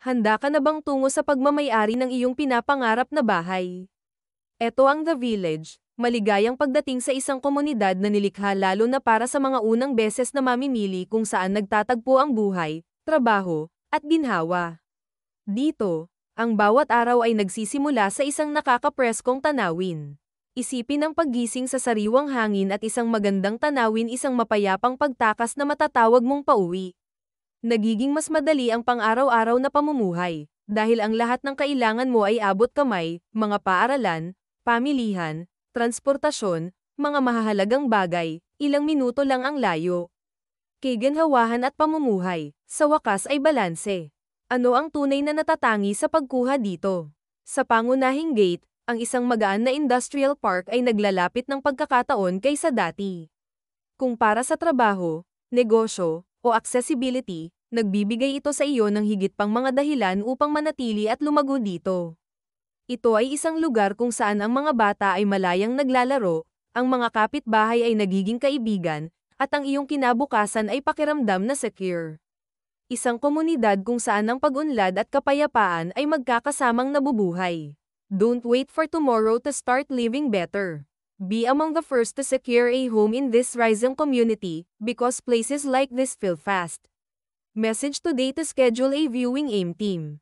Handa ka na bang tungo sa pagmamayari ng iyong pinapangarap na bahay? Ito ang The Village, maligayang pagdating sa isang komunidad na nilikha lalo na para sa mga unang beses na mamimili kung saan nagtatagpo ang buhay, trabaho, at ginhawa. Dito, ang bawat araw ay nagsisimula sa isang nakakapreskong tanawin. Isipin ang paggising sa sariwang hangin at isang magandang tanawin, isang mapayapang pagtakas na matatawag mong pauwi. Nagiging mas madali ang pang-araw-araw na pamumuhay, dahil ang lahat ng kailangan mo ay abot kamay, mga paaralan, pamilihan, transportasyon, mga mahahalagang bagay, ilang minuto lang ang layo. Kaginhawahan at pamumuhay, sa wakas ay balanse. Ano ang tunay na natatangi sa pagkuha dito? Sa pangunahing gate, ang isang magaan na industrial park ay naglalapit ng pagkakataon kaysa dati. Kung para sa trabaho, negosyo, o accessibility, nagbibigay ito sa iyo ng higit pang mga dahilan upang manatili at lumago dito. Ito ay isang lugar kung saan ang mga bata ay malayang naglalaro, ang mga kapitbahay ay nagiging kaibigan, at ang iyong kinabukasan ay pakiramdam na secure. Isang komunidad kung saan ang pag-unlad at kapayapaan ay magkakasamang nabubuhay. Don't wait for tomorrow to start living better. Be among the first to secure a home in this rising community, because places like this fill fast. Message today to schedule a viewing aim team.